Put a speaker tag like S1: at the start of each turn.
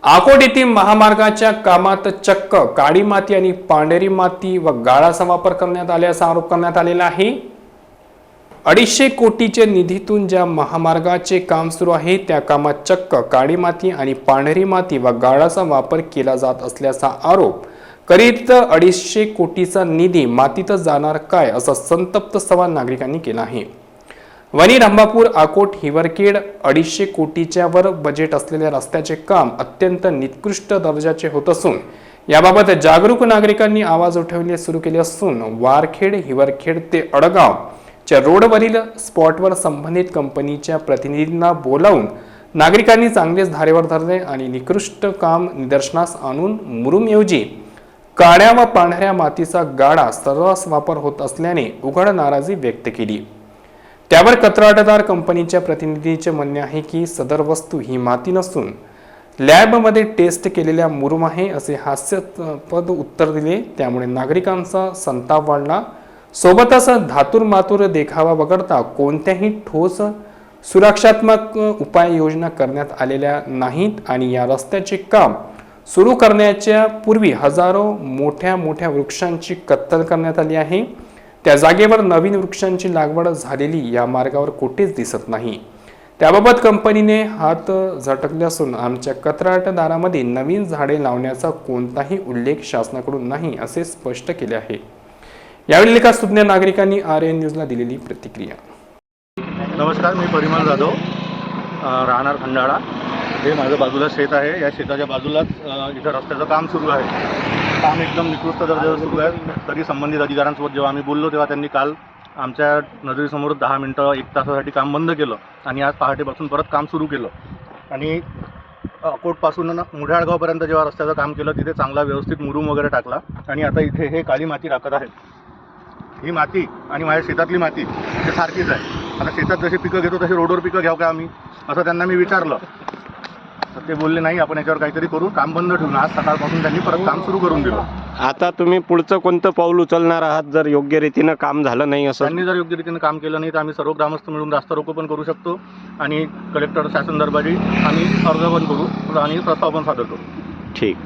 S1: अकोट येथील महामार्गाच्या कामात चक्क काळी माती आणि पांढरी माती व गाळाचा वापर करण्यात आल्याचा आरोप करण्यात आलेला आहे। 250 कोटीच्या निधीतून ज्या महामार्गाचे काम सुरू आहे त्या कामात चक्क काळी माती आणि पांढरी माती व गाळाचा वापर केला जात असल्याचा आरोप करीत 250 कोटीचा निधी मातीतच जाणार काय असा संतप्त सवाल नागरिकांनी केला आहे। वणी रंभापूर अकोट हिवरखेड 250 कोटीच्या वर बजेट असलेल्या रस्त्याचे काम अत्यंत निकृष्ट दर्जाचे होत असून याबाबत जागरूक नागरिकांनी आवाज उठवणे सुरू केले असून वारखेड हिवरखेड ते अडगाव च्या रोडवरील स्पॉटवर संबंधित कंपनीच्या प्रतिनिधींना बोलावून नागरिकांनी चांगलेच धारेवर धरले आणि निकृष्ट काम निदर्शनास आणून मुरुमऐवजी काळ्या व पांढऱ्या मातीचा गाळा सर्रास वापर होत असल्याने उघड नाराजी व्यक्त केली। त्यावर कंत्राटदार कंपनीच्या प्रतिनिधीचे म्हणणे आहे की सदर वस्तू ही माती नसून लॅबमध्ये टेस्ट केलेल्या मुरुम आहे असे हास्यास्पद उत्तर दिले। त्यामुळे नागरिकांचा संताप वाढला। सोबतच धातूर मातूर देखावा वगळता कोणत्याही ठोस सुरक्षात्मक उपाययोजना करण्यात आलेल्या नाहीत आणि या रस्त्याचे काम सुरू करण्याच्या पूर्वी हजारो मोठ्या मोठ्या वृक्षांची कत्तल करण्यात आली आहे। त्या जागेवर नवीन वृक्षांची लागवड झालेली या मार्गावर कुठेच दिसत नाही। त्याबाबत कंपनीने हात झटकले असून आमच्या कंत्राटदारामध्ये नवीन झाडे लावण्याचा कोणताही उल्लेख शासनाकडून नाही असे स्पष्ट केले आहे। यावेळी एका सुज्ञ नागरिकांनी RN न्यूजला दिलेली प्रतिक्रिया।
S2: नमस्कार, मी परिमल जाधव, राहणार खंडाळा। हे माझ्या बाजूला शेत आहे। या शेताच्या बाजूलाच इथं रस्त्याचं काम सुरू आहे। काम एकदम निकृष्ट दर्जाचं सुरू आहे। तरी संबंधित अधिकाऱ्यांसोबत जेव्हा आम्ही बोललो तेव्हा त्यांनी काल आमच्या नजरेसमोर 10 मिनिटं 1 तासासाठी काम बंद केलं आणि आज पहाटेपासून परत काम सुरू केलं। आणि अकोटपासून मुढाळगावपर्यंत जेव्हा रस्त्याचं काम केलं तिथे चांगला व्यवस्थित मुरुम वगैरे टाकला आणि आता इथे हे काळी माती टाकत आहेत। ही माती आणि माझ्या शेतातली माती ते सारखीच आहे। आता शेतात जशी पिकं घेतो तशी रोडवर पिकं घ्यावं का आम्ही, असं त्यांना मी विचारलं तर ते बोलले नाही, आपण याच्यावर काहीतरी करू, काम बंद ठेवून। आज सकाळपासून त्यांनी परत काम सुरू करून दिलं।
S3: आता तुम्ही पुढचं कोणतं पाऊल उचलणार आहात जर योग्य रीतीनं काम झालं नाही असं?
S2: त्यांनी जर योग्य रीतीनं काम केलं नाही तर आम्ही सर्व ग्रामस्थ मिळून रास्ता रोको पण करू शकतो आणि कलेक्टर शासन दरबारी आम्ही अर्ज पण करू आणि प्रस्ताव पण सादर करू।
S3: ठीक।